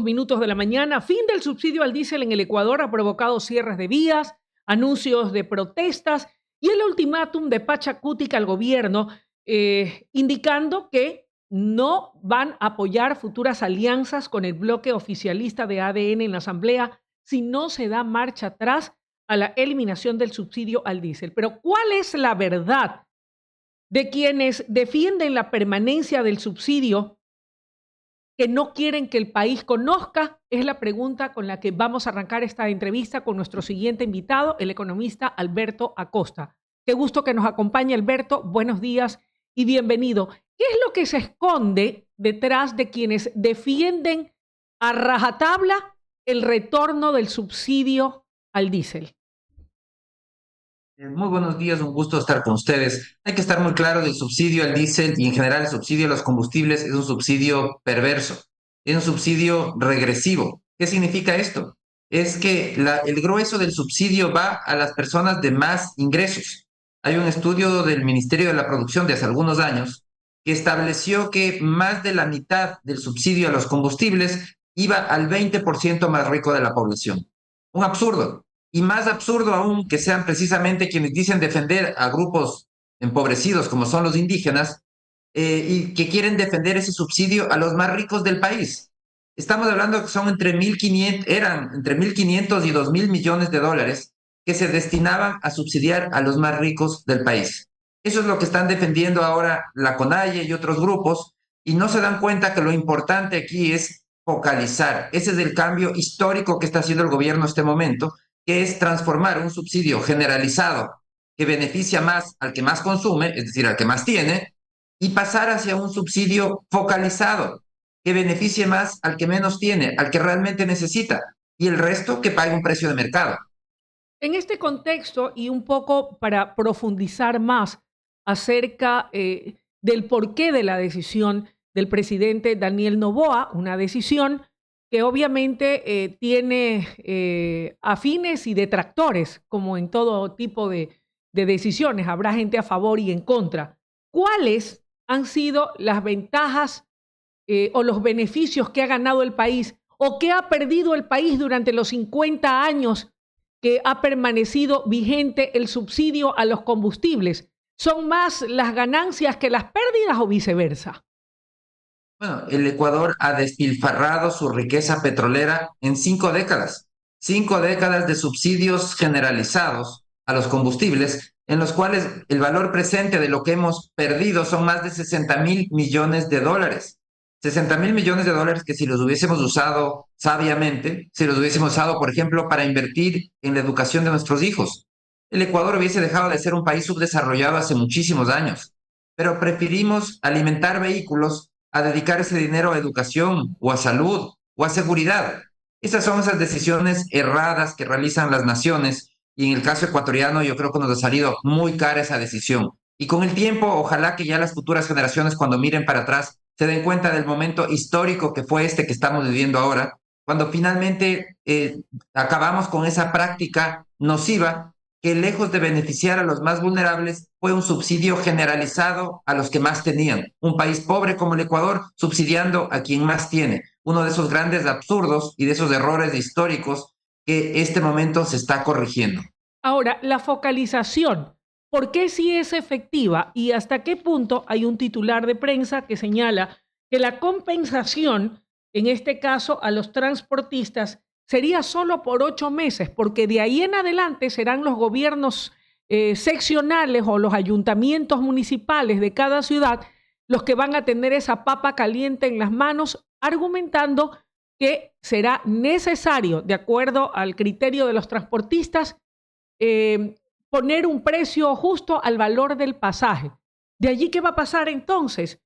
minutos de la mañana. Fin del subsidio al diésel en el Ecuador ha provocado cierres de vías, anuncios de protestas y el ultimátum de Pachacútica al gobierno, indicando que no van a apoyar futuras alianzas con el bloque oficialista de ADN en la Asamblea si no se da marcha atrás a la eliminación del subsidio al diésel. Pero ¿cuál es la verdad de quienes defienden la permanencia del subsidio que no quieren que el país conozca? Es la pregunta con la que vamos a arrancar esta entrevista con nuestro siguiente invitado, el economista Alberto Acosta. Qué gusto que nos acompañe, Alberto. Buenos días y bienvenido. ¿Qué es lo que se esconde detrás de quienes defienden a rajatabla el retorno del subsidio al diésel? Muy buenos días, un gusto estar con ustedes. Hay que estar muy claro del subsidio al diésel y en general el subsidio a los combustibles es un subsidio perverso, es un subsidio regresivo. ¿Qué significa esto? Es que el grueso del subsidio va a las personas de más ingresos. Hay un estudio del Ministerio de la Producción de hace algunos años que estableció que más de la mitad del subsidio a los combustibles iba al 20% más rico de la población. Un absurdo. Y más absurdo aún que sean precisamente quienes dicen defender a grupos empobrecidos como son los indígenas y que quieren defender ese subsidio a los más ricos del país. Estamos hablando que son eran entre 1.500 y 2.000 millones de dólares que se destinaban a subsidiar a los más ricos del país. Eso es lo que están defendiendo ahora la CONAIE y otros grupos y no se dan cuenta que lo importante aquí es focalizar. Ese es el cambio histórico que está haciendo el gobierno en este momento, que es transformar un subsidio generalizado que beneficia más al que más consume, es decir, al que más tiene, y pasar hacia un subsidio focalizado que beneficie más al que menos tiene, al que realmente necesita, y el resto que pague un precio de mercado. En este contexto, y un poco para profundizar más acerca del porqué de la decisión del presidente Daniel Noboa, una decisión que obviamente tiene afines y detractores, como en todo tipo de decisiones. Habrá gente a favor y en contra. ¿Cuáles han sido las ventajas o los beneficios que ha ganado el país o que ha perdido el país durante los 50 años que ha permanecido vigente el subsidio a los combustibles? ¿Son más las ganancias que las pérdidas o viceversa? Bueno, el Ecuador ha despilfarrado su riqueza petrolera en 5 décadas. 5 décadas de subsidios generalizados a los combustibles, en los cuales el valor presente de lo que hemos perdido son más de 60.000 millones de dólares. 60.000 millones de dólares que si los hubiésemos usado sabiamente, si los hubiésemos usado, por ejemplo, para invertir en la educación de nuestros hijos, el Ecuador hubiese dejado de ser un país subdesarrollado hace muchísimos años. Pero preferimos alimentar vehículos a dedicar ese dinero a educación o a salud o a seguridad. Esas son esas decisiones erradas que realizan las naciones y en el caso ecuatoriano yo creo que nos ha salido muy cara esa decisión. Y con el tiempo, ojalá que ya las futuras generaciones cuando miren para atrás se den cuenta del momento histórico que fue este que estamos viviendo ahora, cuando finalmente acabamos con esa práctica nociva que lejos de beneficiar a los más vulnerables, fue un subsidio generalizado a los que más tenían. Un país pobre como el Ecuador subsidiando a quien más tiene. Uno de esos grandes absurdos y de esos errores históricos que este momento se está corrigiendo. Ahora, la focalización, ¿por qué sí es efectiva y hasta qué punto hay un titular de prensa que señala que la compensación, en este caso a los transportistas, sería solo por 8 meses, porque de ahí en adelante serán los gobiernos seccionales o los ayuntamientos municipales de cada ciudad los que van a tener esa papa caliente en las manos, argumentando que será necesario, de acuerdo al criterio de los transportistas, poner un precio justo al valor del pasaje. ¿De allí qué va a pasar entonces?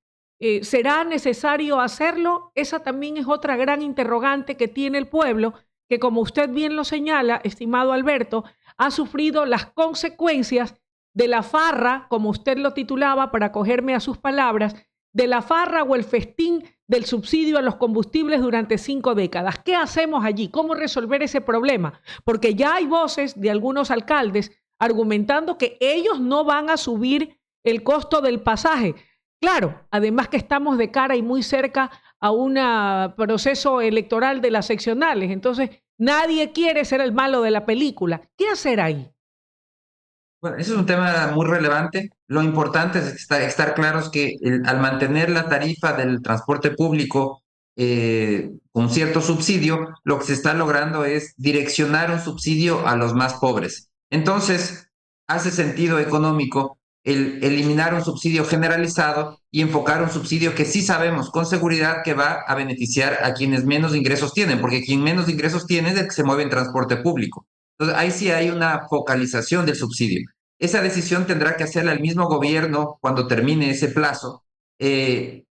¿Será necesario hacerlo? Esa también es otra gran interrogante que tiene el pueblo, que como usted bien lo señala, estimado Alberto, ha sufrido las consecuencias de la farra, como usted lo titulaba, para acogerme a sus palabras, de la farra o el festín del subsidio a los combustibles durante 5 décadas. ¿Qué hacemos allí? ¿Cómo resolver ese problema? Porque ya hay voces de algunos alcaldes argumentando que ellos no van a subir el costo del pasaje. Claro, además que estamos de cara y muy cerca a un proceso electoral de las seccionales. Entonces, nadie quiere ser el malo de la película. ¿Qué hacer ahí? Bueno, ese es un tema muy relevante. Lo importante es estar claros que al mantener la tarifa del transporte público con cierto subsidio, lo que se está logrando es direccionar un subsidio a los más pobres. Entonces, hace sentido económico el eliminar un subsidio generalizado y enfocar un subsidio que sí sabemos con seguridad que va a beneficiar a quienes menos ingresos tienen, porque quien menos ingresos tiene es el que se mueve en transporte público. Entonces, ahí sí hay una focalización del subsidio. Esa decisión tendrá que hacerla el mismo gobierno cuando termine ese plazo,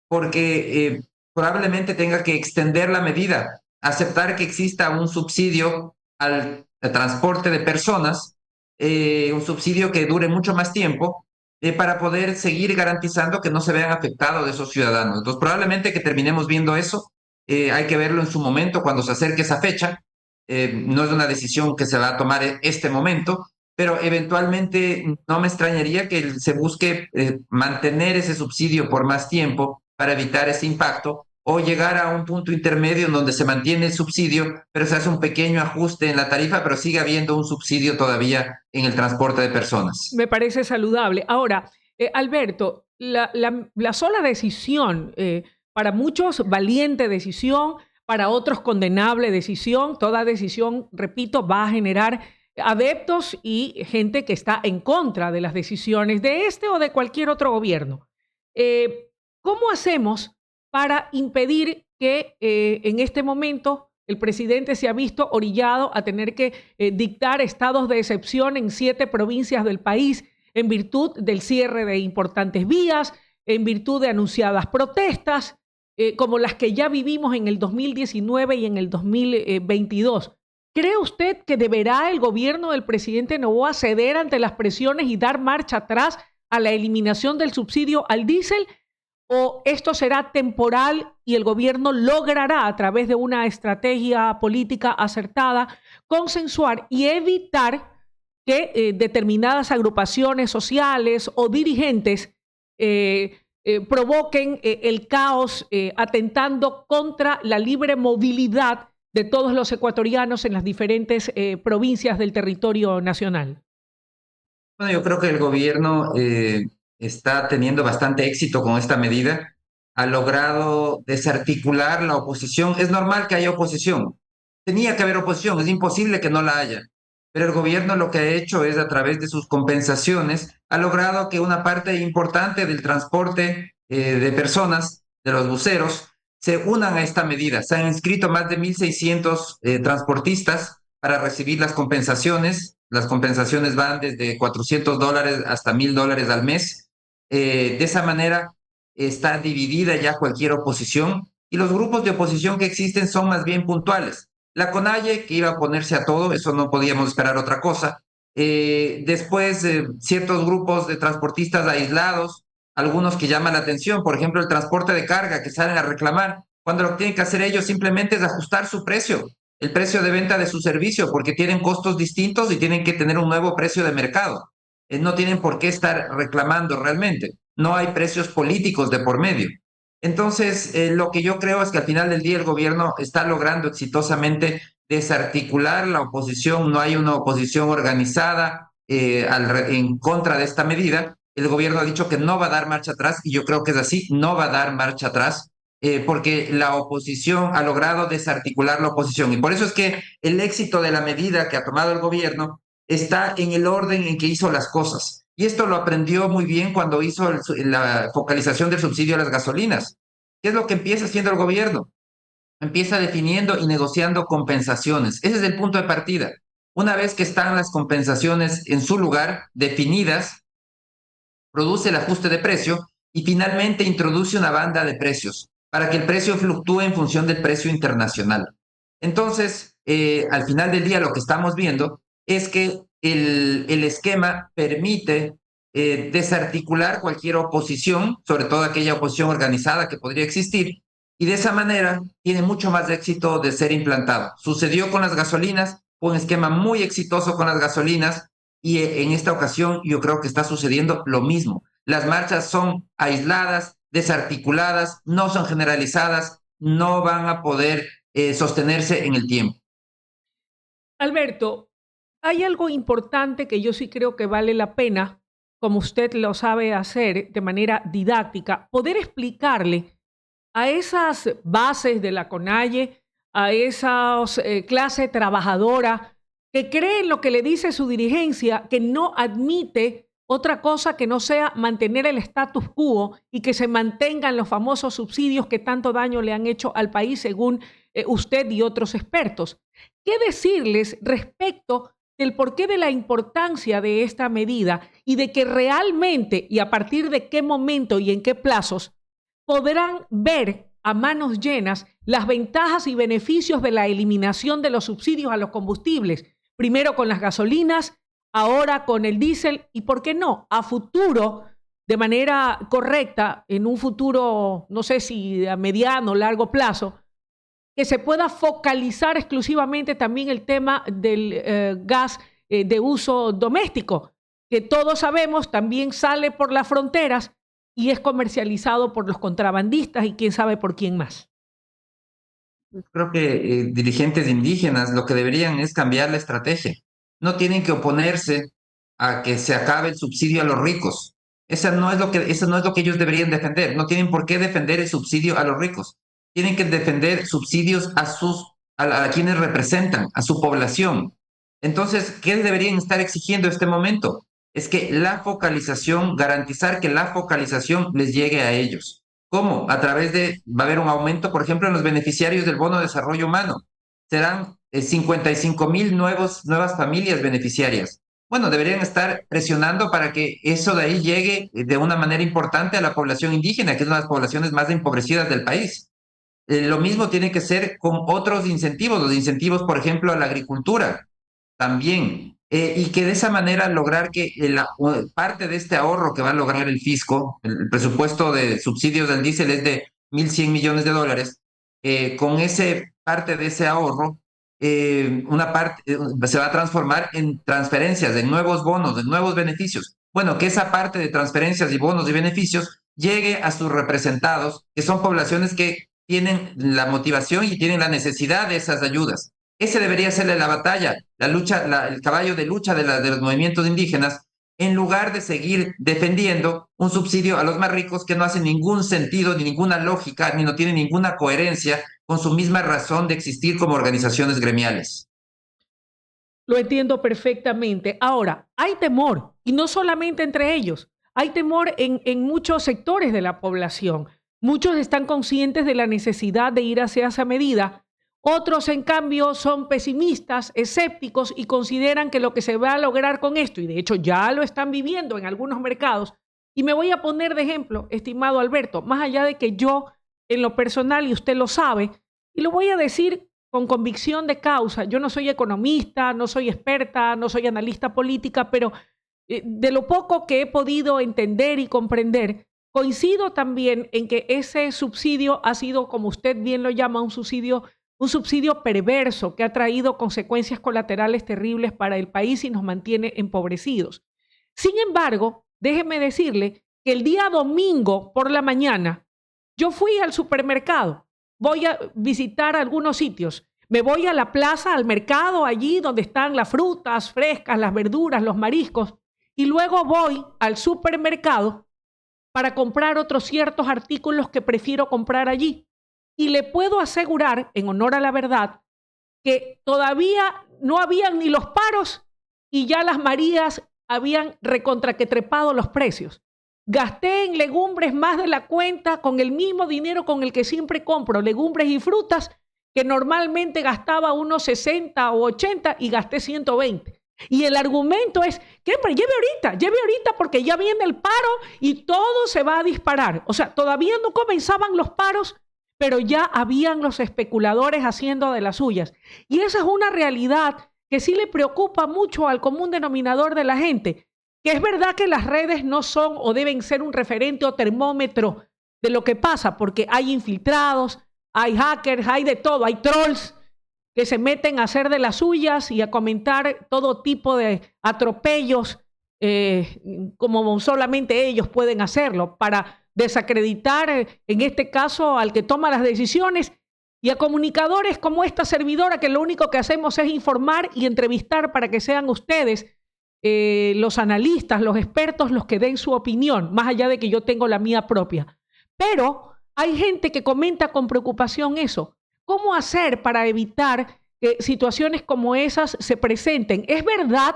porque probablemente tenga que extender la medida, aceptar que exista un subsidio al transporte de personas, un subsidio que dure mucho más tiempo, para poder seguir garantizando que no se vean afectados esos ciudadanos. Entonces, probablemente que terminemos viendo eso, hay que verlo en su momento cuando se acerque esa fecha. No es una decisión que se va a tomar en este momento, pero eventualmente no me extrañaría que se busque mantener ese subsidio por más tiempo para evitar ese impacto o llegar a un punto intermedio en donde se mantiene el subsidio, pero se hace un pequeño ajuste en la tarifa, pero sigue habiendo un subsidio todavía en el transporte de personas. Me parece saludable. Ahora, Alberto, la sola decisión, para muchos valiente decisión, para otros condenable decisión, toda decisión, repito, va a generar adeptos y gente que está en contra de las decisiones de este o de cualquier otro gobierno. ¿Cómo hacemos para impedir que en este momento el presidente se ha visto orillado a tener que dictar estados de excepción en 7 provincias del país en virtud del cierre de importantes vías, en virtud de anunciadas protestas, como las que ya vivimos en el 2019 y en el 2022? ¿Cree usted que deberá el gobierno del presidente Noboa ceder ante las presiones y dar marcha atrás a la eliminación del subsidio al diésel? ¿O esto será temporal y el gobierno logrará, a través de una estrategia política acertada, consensuar y evitar que determinadas agrupaciones sociales o dirigentes provoquen el caos, atentando contra la libre movilidad de todos los ecuatorianos en las diferentes provincias del territorio nacional? Bueno, yo creo que el gobierno está teniendo bastante éxito con esta medida. Ha logrado desarticular la oposición. Es normal que haya oposición. Tenía que haber oposición, es imposible que no la haya. Pero el gobierno lo que ha hecho es, a través de sus compensaciones, ha logrado que una parte importante del transporte de personas, de los buceros, se unan a esta medida. Se han inscrito más de 1.600 transportistas para recibir las compensaciones. Las compensaciones van desde $400 hasta $1.000 al mes. De esa manera está dividida ya cualquier oposición y los grupos de oposición que existen son más bien puntuales. La CONAIE, que iba a ponerse a todo, eso no podíamos esperar otra cosa. Después, ciertos grupos de transportistas aislados, algunos que llaman la atención, por ejemplo, el transporte de carga, que salen a reclamar, cuando lo que tienen que hacer ellos simplemente es ajustar su precio, el precio de venta de su servicio, porque tienen costos distintos y tienen que tener un nuevo precio de mercado. No tienen por qué estar reclamando realmente. No hay precios políticos de por medio. Entonces, lo que yo creo es que al final del día el gobierno está logrando exitosamente desarticular la oposición. No hay una oposición organizada en contra de esta medida. El gobierno ha dicho que no va a dar marcha atrás y yo creo que es así, no va a dar marcha atrás porque la oposición ha logrado desarticular la oposición. Y por eso es que el éxito de la medida que ha tomado el gobierno está en el orden en que hizo las cosas. Y esto lo aprendió muy bien cuando hizo la focalización del subsidio a las gasolinas. ¿Qué es lo que empieza haciendo el gobierno? Empieza definiendo y negociando compensaciones. Ese es el punto de partida. Una vez que están las compensaciones en su lugar, definidas, produce el ajuste de precio y finalmente introduce una banda de precios para que el precio fluctúe en función del precio internacional. Entonces, al final del día lo que estamos viendo es que el esquema permite desarticular cualquier oposición, sobre todo aquella oposición organizada que podría existir, y de esa manera tiene mucho más éxito de ser implantado. Sucedió con las gasolinas, fue un esquema muy exitoso con las gasolinas, y en esta ocasión yo creo que está sucediendo lo mismo. Las marchas son aisladas, desarticuladas, no son generalizadas, no van a poder sostenerse en el tiempo. Alberto, hay algo importante que yo sí creo que vale la pena, como usted lo sabe hacer de manera didáctica, poder explicarle a esas bases de la CONAIE, a esas clase trabajadora que creen lo que le dice su dirigencia, que no admite otra cosa que no sea mantener el status quo y que se mantengan los famosos subsidios que tanto daño le han hecho al país, según usted y otros expertos. ¿Qué decirles respecto del porqué de la importancia de esta medida y de que realmente y a partir de qué momento y en qué plazos podrán ver a manos llenas las ventajas y beneficios de la eliminación de los subsidios a los combustibles, primero con las gasolinas, ahora con el diésel y, por qué no, a futuro, de manera correcta, en un futuro, no sé si a mediano o largo plazo, que se pueda focalizar exclusivamente también el tema del gas de uso doméstico, que todos sabemos también sale por las fronteras y es comercializado por los contrabandistas y quién sabe por quién más. Creo que dirigentes indígenas lo que deberían es cambiar la estrategia. No tienen que oponerse a que se acabe el subsidio a los ricos. Eso no es lo que ellos deberían defender. No tienen por qué defender el subsidio a los ricos. Tienen que defender subsidios a quienes representan, a su población. Entonces, ¿qué deberían estar exigiendo en este momento? Es que garantizar que la focalización les llegue a ellos. ¿Cómo? Va a haber un aumento, por ejemplo, en los beneficiarios del bono de desarrollo humano. Serán 55,000 nuevas familias beneficiarias. Bueno, deberían estar presionando para que eso de ahí llegue de una manera importante a la población indígena, que es una de las poblaciones más empobrecidas del país. Lo mismo tiene que ser con otros incentivos, los incentivos, por ejemplo, a la agricultura también, y que de esa manera lograr que parte de este ahorro que va a lograr el fisco, el presupuesto de subsidios del diésel es de 1.100 millones de dólares, con ese parte de ese ahorro, una parte se va a transformar en transferencias, en nuevos bonos, en nuevos beneficios. Bueno, que esa parte de transferencias y bonos y beneficios llegue a sus representados, que son poblaciones que tienen la motivación y tienen la necesidad de esas ayudas. Ese debería ser la batalla, la lucha, el caballo de lucha de los movimientos indígenas, en lugar de seguir defendiendo un subsidio a los más ricos que no hace ningún sentido, ni ninguna lógica, ni no tiene ninguna coherencia con su misma razón de existir como organizaciones gremiales. Lo entiendo perfectamente. Ahora, hay temor, y no solamente entre ellos, hay temor en muchos sectores de la población. Muchos están conscientes de la necesidad de ir hacia esa medida. Otros, en cambio, son pesimistas, escépticos y consideran que lo que se va a lograr con esto, y de hecho ya lo están viviendo en algunos mercados, y me voy a poner de ejemplo, estimado Alberto, más allá de que yo, en lo personal, y usted lo sabe, y lo voy a decir con convicción de causa, yo no soy economista, no soy experta, no soy analista política, pero de lo poco que he podido entender y comprender, coincido también en que ese subsidio ha sido, como usted bien lo llama, un subsidio perverso que ha traído consecuencias colaterales terribles para el país y nos mantiene empobrecidos. Sin embargo, déjeme decirle que el día domingo por la mañana yo fui al supermercado, voy a visitar algunos sitios, me voy a la plaza, al mercado, allí donde están las frutas frescas, las verduras, los mariscos, y luego voy al supermercado para comprar otros ciertos artículos que prefiero comprar allí. Y le puedo asegurar, en honor a la verdad, que todavía no habían ni los paros y ya las Marías habían recontraquetrepado los precios. Gasté en legumbres más de la cuenta con el mismo dinero con el que siempre compro legumbres y frutas, que normalmente gastaba unos 60 o 80 y gasté 120. Y el argumento es que lleve ahorita porque ya viene el paro y todo se va a disparar. O sea, todavía no comenzaban los paros, pero ya habían los especuladores haciendo de las suyas. Y esa es una realidad que sí le preocupa mucho al común denominador de la gente, que es verdad que las redes no son o deben ser un referente o termómetro de lo que pasa, porque hay infiltrados, hay hackers, hay de todo, hay trolls que se meten a hacer de las suyas y a comentar todo tipo de atropellos, como solamente ellos pueden hacerlo, para desacreditar en este caso al que toma las decisiones y a comunicadores como esta servidora que lo único que hacemos es informar y entrevistar para que sean ustedes los analistas, los expertos, los que den su opinión, más allá de que yo tengo la mía propia. Pero hay gente que comenta con preocupación eso. ¿Cómo hacer para evitar que situaciones como esas se presenten? ¿Es verdad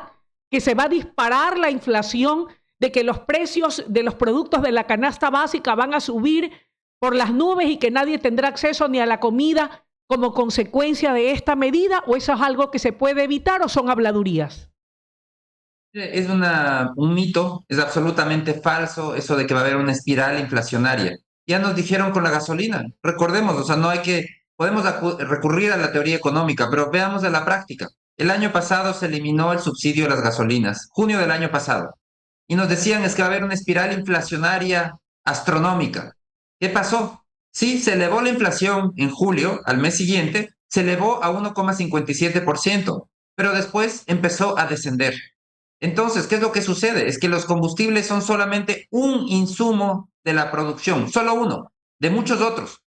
que se va a disparar la inflación, de que los precios de los productos de la canasta básica van a subir por las nubes y que nadie tendrá acceso ni a la comida como consecuencia de esta medida? ¿O eso es algo que se puede evitar o son habladurías? Es un mito, es absolutamente falso eso de que va a haber una espiral inflacionaria. Ya nos dijeron con la gasolina, recordemos, o sea, no hay que, podemos recurrir a la teoría económica, pero veamos de la práctica. El año pasado se eliminó el subsidio a las gasolinas, junio del año pasado, y nos decían es que va a haber una espiral inflacionaria astronómica. ¿Qué pasó? Sí, se elevó la inflación en julio, al mes siguiente, se elevó a 1,57%, pero después empezó a descender. Entonces, ¿qué es lo que sucede? Es que los combustibles son solamente un insumo de la producción, solo uno, de muchos otros.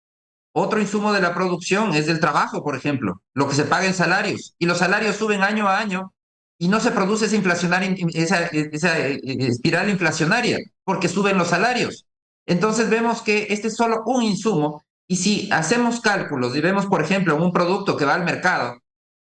Otro insumo de la producción es del trabajo, por ejemplo, lo que se paga en salarios. Y los salarios suben año a año y no se produce esa, esa espiral inflacionaria porque suben los salarios. Entonces vemos que este es solo un insumo y si hacemos cálculos y vemos, por ejemplo, un producto que va al mercado,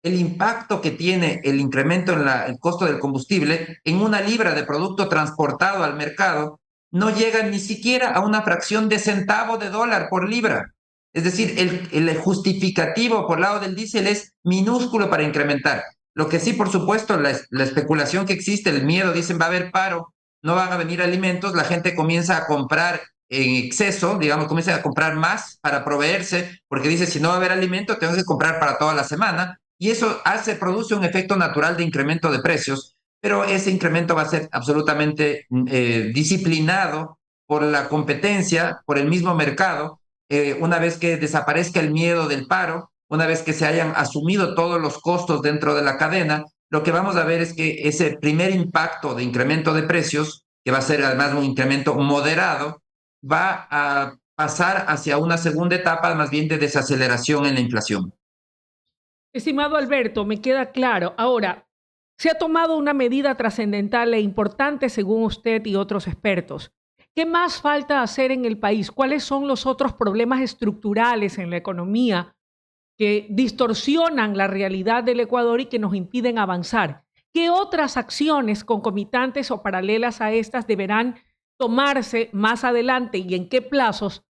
el impacto que tiene el incremento en el costo del combustible en una libra de producto transportado al mercado no llega ni siquiera a una fracción de centavo de dólar por libra. Es decir, el justificativo por lado del diésel es minúsculo para incrementar. Lo que sí, por supuesto, la especulación que existe, el miedo, dicen va a haber paro, no van a venir alimentos, la gente comienza a comprar en exceso, digamos, comienza a comprar más para proveerse, porque dice, si no va a haber alimento, tengo que comprar para toda la semana, y eso produce un efecto natural de incremento de precios, pero ese incremento va a ser absolutamente disciplinado por la competencia, por el mismo mercado, una vez que desaparezca el miedo del paro, una vez que se hayan asumido todos los costos dentro de la cadena, lo que vamos a ver es que ese primer impacto de incremento de precios, que va a ser además un incremento moderado, va a pasar hacia una segunda etapa más bien de desaceleración en la inflación. Estimado Alberto, me queda claro. Ahora, se ha tomado una medida trascendental e importante según usted y otros expertos. ¿Qué más falta hacer en el país? ¿Cuáles son los otros problemas estructurales en la economía que distorsionan la realidad del Ecuador y que nos impiden avanzar? ¿Qué otras acciones concomitantes o paralelas a estas deberán tomarse más adelante y en qué plazos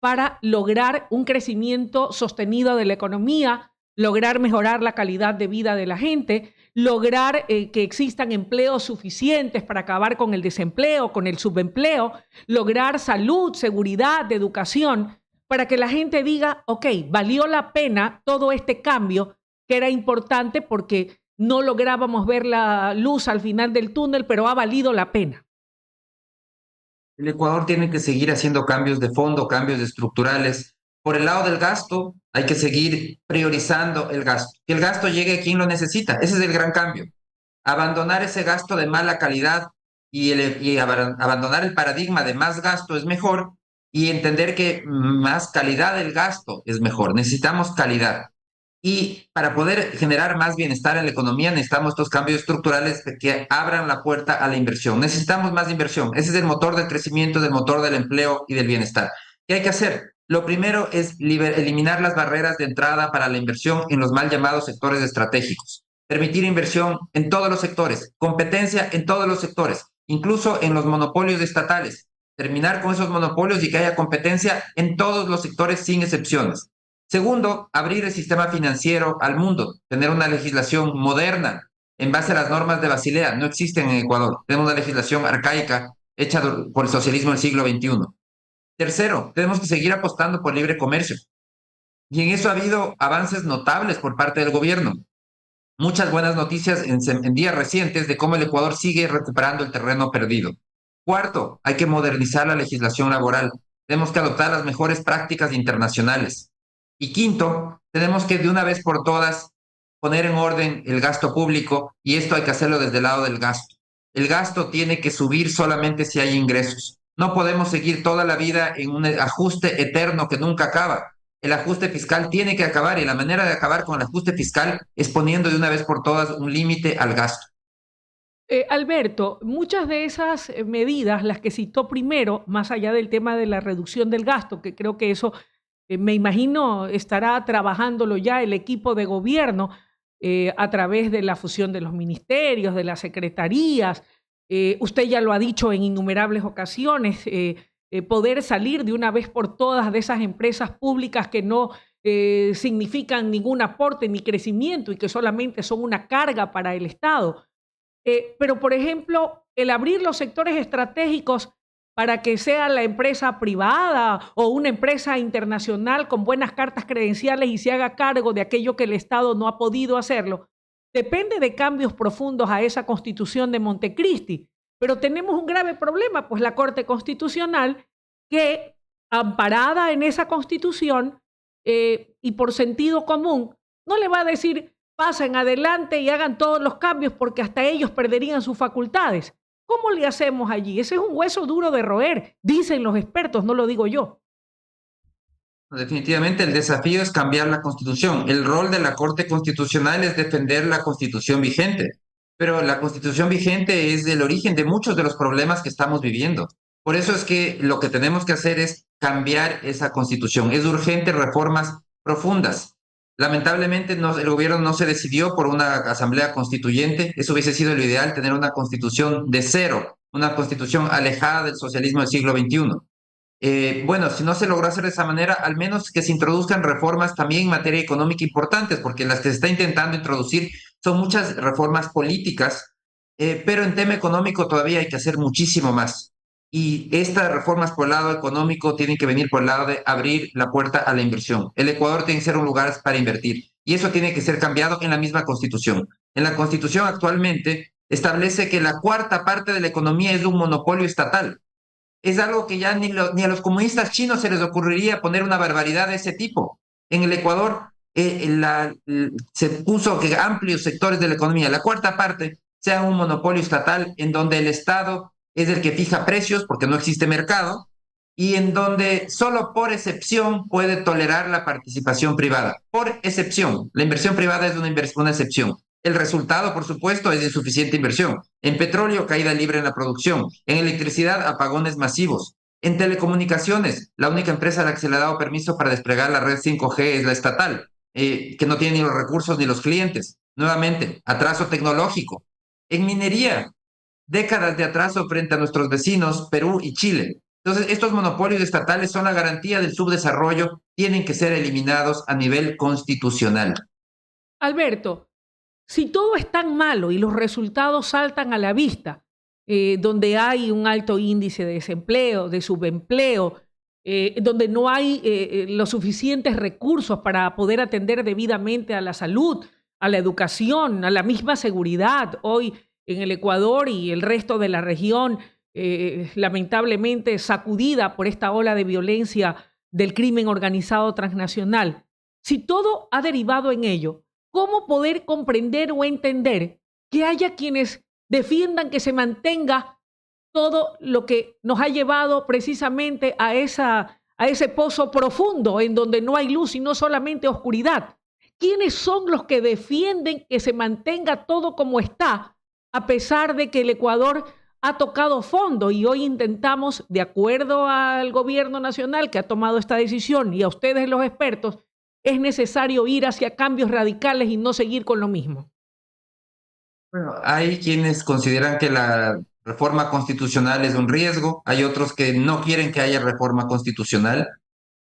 para lograr un crecimiento sostenido de la economía, lograr mejorar la calidad de vida de la gente, lograr que existan empleos suficientes para acabar con el desempleo, con el subempleo, lograr salud, seguridad, educación, para que la gente diga, ok, valió la pena todo este cambio que era importante porque no lográbamos ver la luz al final del túnel, pero ha valido la pena? El Ecuador tiene que seguir haciendo cambios de fondo, cambios estructurales. Por el lado del gasto, hay que seguir priorizando el gasto. Que el gasto llegue a quien lo necesita. Ese es el gran cambio. Abandonar ese gasto de mala calidad y abandonar el paradigma de más gasto es mejor y entender que más calidad del gasto es mejor. Necesitamos calidad. Y para poder generar más bienestar en la economía, necesitamos estos cambios estructurales que abran la puerta a la inversión. Necesitamos más inversión. Ese es el motor del crecimiento, del motor del empleo y del bienestar. ¿Qué hay que hacer? Lo primero es eliminar las barreras de entrada para la inversión en los mal llamados sectores estratégicos. Permitir inversión en todos los sectores, competencia en todos los sectores, incluso en los monopolios estatales. Terminar con esos monopolios y que haya competencia en todos los sectores sin excepciones. Segundo, abrir el sistema financiero al mundo, tener una legislación moderna en base a las normas de Basilea. No existen en Ecuador. Tenemos una legislación arcaica hecha por el socialismo del siglo XXI. Tercero, tenemos que seguir apostando por libre comercio. Y en eso ha habido avances notables por parte del gobierno. Muchas buenas noticias en días recientes de cómo el Ecuador sigue recuperando el terreno perdido. Cuarto, hay que modernizar la legislación laboral. Tenemos que adoptar las mejores prácticas internacionales. Y quinto, tenemos que de una vez por todas poner en orden el gasto público y esto hay que hacerlo desde el lado del gasto. El gasto tiene que subir solamente si hay ingresos. No podemos seguir toda la vida en un ajuste eterno que nunca acaba. El ajuste fiscal tiene que acabar y la manera de acabar con el ajuste fiscal es poniendo de una vez por todas un límite al gasto. Alberto, muchas de esas medidas, las que citó primero, más allá del tema de la reducción del gasto, que creo que eso me imagino estará trabajándolo ya el equipo de gobierno a través de la fusión de los ministerios, de las secretarías. Usted ya lo ha dicho en innumerables ocasiones, poder salir de una vez por todas de esas empresas públicas que no significan ningún aporte ni crecimiento y que solamente son una carga para el Estado. Pero, por ejemplo, el abrir los sectores estratégicos para que sea la empresa privada o una empresa internacional con buenas cartas credenciales y se haga cargo de aquello que el Estado no ha podido hacerlo, depende de cambios profundos a esa Constitución de Montecristi. Pero tenemos un grave problema, pues la Corte Constitucional, que amparada en esa Constitución y por sentido común, no le va a decir pasen adelante y hagan todos los cambios porque hasta ellos perderían sus facultades. ¿Cómo le hacemos allí? Ese es un hueso duro de roer, dicen los expertos, no lo digo yo. Definitivamente el desafío es cambiar la Constitución. El rol de la Corte Constitucional es defender la Constitución vigente, pero la Constitución vigente es el origen de muchos de los problemas que estamos viviendo. Por eso es que lo que tenemos que hacer es cambiar esa Constitución. Es urgente reformas profundas. Lamentablemente el gobierno no se decidió por una asamblea constituyente. Eso hubiese sido lo ideal, tener una Constitución de cero, una Constitución alejada del socialismo del siglo XXI. Bueno, si no se logró hacer de esa manera, al menos que se introduzcan reformas también en materia económica importantes, porque las que se está intentando introducir son muchas reformas políticas, pero en tema económico todavía hay que hacer muchísimo más. Y estas reformas por el lado económico tienen que venir por el lado de abrir la puerta a la inversión. El Ecuador tiene que ser un lugar para invertir y eso tiene que ser cambiado en la misma Constitución. En la Constitución actualmente establece que la cuarta parte de la economía es un monopolio estatal. Es algo que ya ni a los comunistas chinos se les ocurriría poner una barbaridad de ese tipo. En el Ecuador se puso que amplios sectores de la economía, la cuarta parte, sea un monopolio estatal en donde el Estado es el que fija precios porque no existe mercado y en donde solo por excepción puede tolerar la participación privada. Por excepción, la inversión privada es una excepción. El resultado, por supuesto, es insuficiente inversión. En petróleo, caída libre en la producción. En electricidad, apagones masivos. En telecomunicaciones, la única empresa a la que se le ha dado permiso para desplegar la red 5G es la estatal, que no tiene ni los recursos ni los clientes. Nuevamente, atraso tecnológico. En minería, décadas de atraso frente a nuestros vecinos, Perú y Chile. Entonces, estos monopolios estatales son la garantía del subdesarrollo, tienen que ser eliminados a nivel constitucional. Alberto, si todo es tan malo y los resultados saltan a la vista, donde hay un alto índice de desempleo, de subempleo, donde no hay los suficientes recursos para poder atender debidamente a la salud, a la educación, a la misma seguridad, hoy en el Ecuador y el resto de la región, lamentablemente sacudida por esta ola de violencia del crimen organizado transnacional. Si todo ha derivado en ello, ¿cómo poder comprender o entender que haya quienes defiendan que se mantenga todo lo que nos ha llevado precisamente a ese pozo profundo en donde no hay luz y no solamente oscuridad? ¿Quiénes son los que defienden que se mantenga todo como está, a pesar de que el Ecuador ha tocado fondo y hoy intentamos, de acuerdo al gobierno nacional que ha tomado esta decisión y a ustedes los expertos, es necesario ir hacia cambios radicales y no seguir con lo mismo? Bueno, hay quienes consideran que la reforma constitucional es un riesgo, hay otros que no quieren que haya reforma constitucional.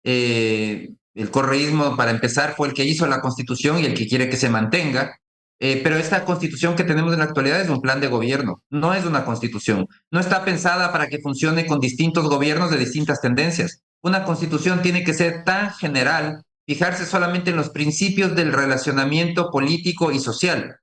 El correísmo, para empezar, fue el que hizo la constitución y el que quiere que se mantenga. Pero esta constitución que tenemos en la actualidad es un plan de gobierno, no es una constitución. No está pensada para que funcione con distintos gobiernos de distintas tendencias. Una constitución tiene que ser tan general, fijarse solamente en los principios del relacionamiento político y social.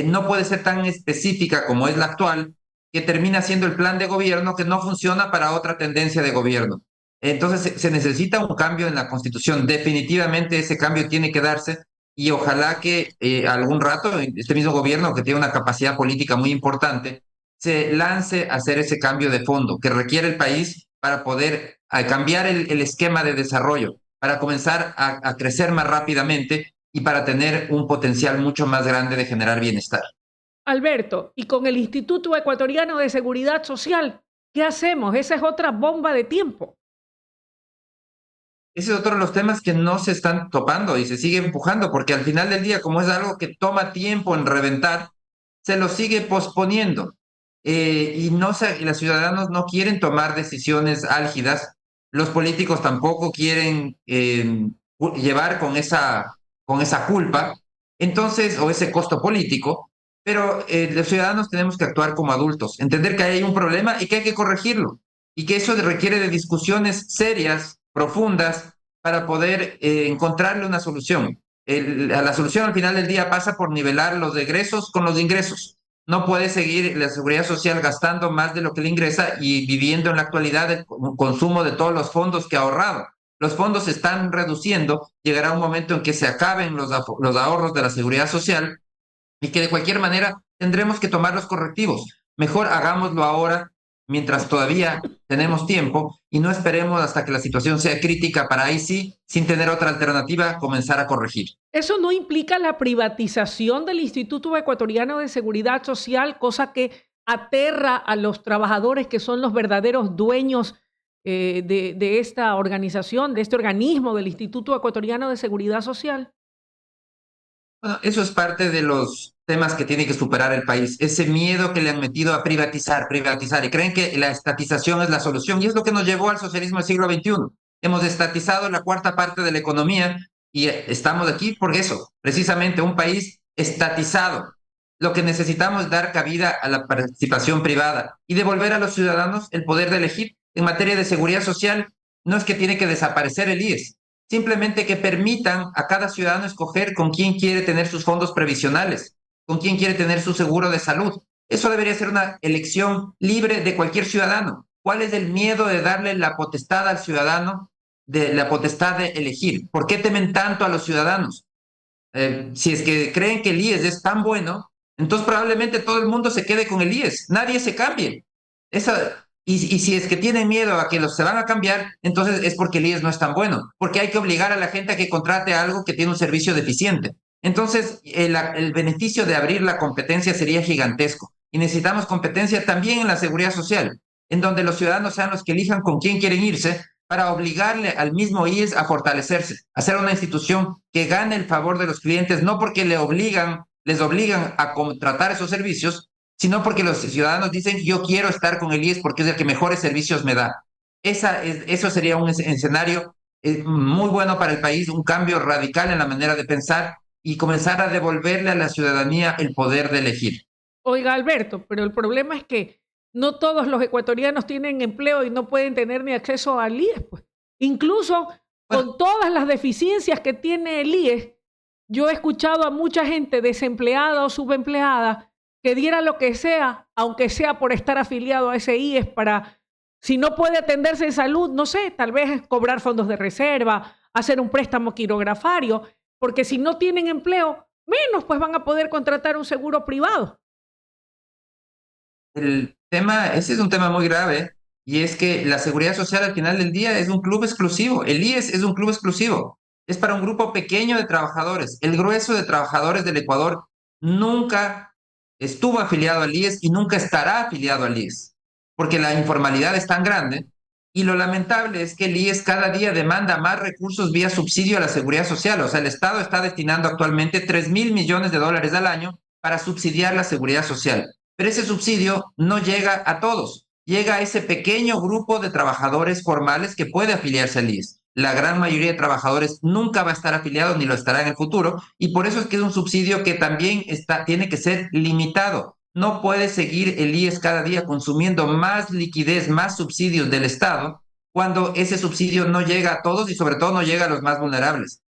No puede ser tan específica como es la actual, que termina siendo el plan de gobierno que no funciona para otra tendencia de gobierno. Entonces se necesita un cambio en la Constitución. Definitivamente ese cambio tiene que darse y ojalá que algún rato este mismo gobierno, que tiene una capacidad política muy importante, se lance a hacer ese cambio de fondo que requiere el país para poder cambiar el esquema de desarrollo, para comenzar a crecer más rápidamente y para tener un potencial mucho más grande de generar bienestar. Alberto, y con el Instituto Ecuatoriano de Seguridad Social, ¿qué hacemos? Esa es otra bomba de tiempo. Ese es otro de los temas que no se están topando y se sigue empujando, porque al final del día, como es algo que toma tiempo en reventar, se lo sigue posponiendo. Y los ciudadanos no quieren tomar decisiones álgidas, los políticos tampoco quieren llevar con esa culpa, entonces, o ese costo político, pero los ciudadanos tenemos que actuar como adultos, entender que hay un problema y que hay que corregirlo, y que eso requiere de discusiones serias, profundas, para poder encontrarle una solución. La solución al final del día pasa por nivelar los egresos con los ingresos. No puede seguir la seguridad social gastando más de lo que le ingresa y viviendo en la actualidad el consumo de todos los fondos que ha ahorrado. Los fondos se están reduciendo, llegará un momento en que se acaben los ahorros de la seguridad social y que de cualquier manera tendremos que tomar los correctivos. Mejor hagámoslo ahora mientras todavía tenemos tiempo y no esperemos hasta que la situación sea crítica para ahí sí, sin tener otra alternativa, comenzar a corregir. Eso no implica la privatización del Instituto Ecuatoriano de Seguridad Social, cosa que aterra a los trabajadores que son los verdaderos dueños de esta organización, de este organismo, del Instituto Ecuatoriano de Seguridad Social. Bueno, eso es parte de los temas que tiene que superar el país, ese miedo que le han metido a privatizar, privatizar, y creen que la estatización es la solución, y es lo que nos llevó al socialismo del siglo XXI. Hemos estatizado la cuarta parte de la economía y estamos aquí por eso, precisamente un país estatizado. Lo que necesitamos es dar cabida a la participación privada y devolver a los ciudadanos el poder de elegir. En materia de seguridad social, no es que tiene que desaparecer el IES, simplemente que permitan a cada ciudadano escoger con quién quiere tener sus fondos previsionales, con quién quiere tener su seguro de salud. Eso debería ser una elección libre de cualquier ciudadano. ¿Cuál es el miedo de darle la potestad al ciudadano, de la potestad de elegir? ¿Por qué temen tanto a los ciudadanos? Si es que creen que el IES es tan bueno, entonces probablemente todo el mundo se quede con el IES, nadie se cambie. Y si es que tienen miedo a que los se van a cambiar, entonces es porque el IES no es tan bueno, porque hay que obligar a la gente a que contrate algo que tiene un servicio deficiente. Entonces, el beneficio de abrir la competencia sería gigantesco. Y necesitamos competencia también en la seguridad social, en donde los ciudadanos sean los que elijan con quién quieren irse para obligarle al mismo IES a fortalecerse, a ser una institución que gane el favor de los clientes, no porque les obligan a contratar esos servicios, sino porque los ciudadanos dicen, yo quiero estar con el IES porque es el que mejores servicios me da. Eso sería un escenario muy bueno para el país, un cambio radical en la manera de pensar y comenzar a devolverle a la ciudadanía el poder de elegir. Oiga, Alberto, pero el problema es que no todos los ecuatorianos tienen empleo y no pueden tener ni acceso al IES, pues. Incluso Bueno, con todas las deficiencias que tiene el IES, yo he escuchado a mucha gente desempleada o subempleada que diera lo que sea, aunque sea por estar afiliado a ese IES, para, si no puede atenderse en salud, no sé, tal vez cobrar fondos de reserva, hacer un préstamo quirografario, porque si no tienen empleo, menos pues van a poder contratar un seguro privado. ese es un tema muy grave y es que la seguridad social al final del día es un club exclusivo. El IES es un club exclusivo. Es para un grupo pequeño de trabajadores. El grueso de trabajadores del Ecuador nunca estuvo afiliado al IES y nunca estará afiliado al IES, porque la informalidad es tan grande y lo lamentable es que el IES cada día demanda más recursos vía subsidio a la seguridad social. O sea, el Estado está destinando actualmente 3.000 millones de dólares al año para subsidiar la seguridad social, pero ese subsidio no llega a todos, llega a ese pequeño grupo de trabajadores formales que puede afiliarse al IES. La gran mayoría de trabajadores nunca va a estar afiliado ni lo estará en el futuro, y por eso es que es un subsidio que también tiene que ser limitado. No puede seguir el IES cada día consumiendo más liquidez, más subsidios del Estado, cuando ese subsidio no llega a todos y sobre todo no llega a los más vulnerables.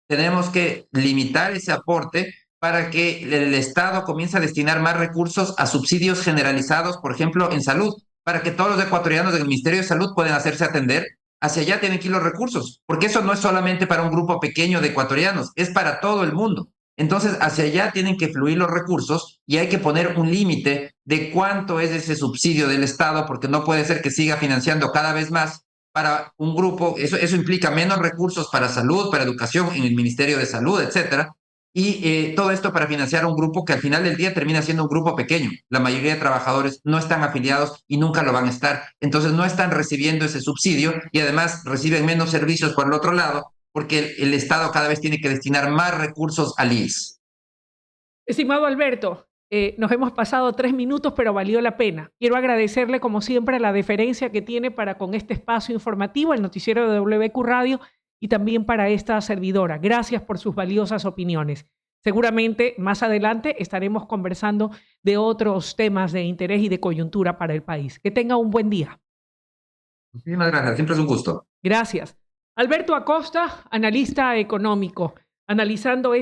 Tenemos que limitar ese aporte para que el Estado comience a destinar más recursos a subsidios generalizados, por ejemplo, en salud, para que todos los ecuatorianos del Ministerio de Salud puedan hacerse atender. Hacia allá tienen que ir los recursos, porque eso no es solamente para un grupo pequeño de ecuatorianos, es para todo el mundo. Entonces, hacia allá tienen que fluir los recursos y hay que poner un límite de cuánto es ese subsidio del Estado, porque no puede ser que siga financiando cada vez más para un grupo. Eso implica menos recursos para salud, para educación en el Ministerio de Salud, etcétera. Y todo esto para financiar a un grupo que al final del día termina siendo un grupo pequeño. La mayoría de trabajadores no están afiliados y nunca lo van a estar. Entonces no están recibiendo ese subsidio y además reciben menos servicios por el otro lado porque el Estado cada vez tiene que destinar más recursos al IES. Estimado Alberto, nos hemos pasado 3 minutos, pero valió la pena. Quiero agradecerle, como siempre, la deferencia que tiene para con este espacio informativo, el noticiero de WQ Radio, y también para esta servidora. Gracias por sus valiosas opiniones. Seguramente más adelante estaremos conversando de otros temas de interés y de coyuntura para el país. Que tenga un buen día. Muchísimas gracias, siempre es un gusto. Gracias. Alberto Acosta, analista económico, analizando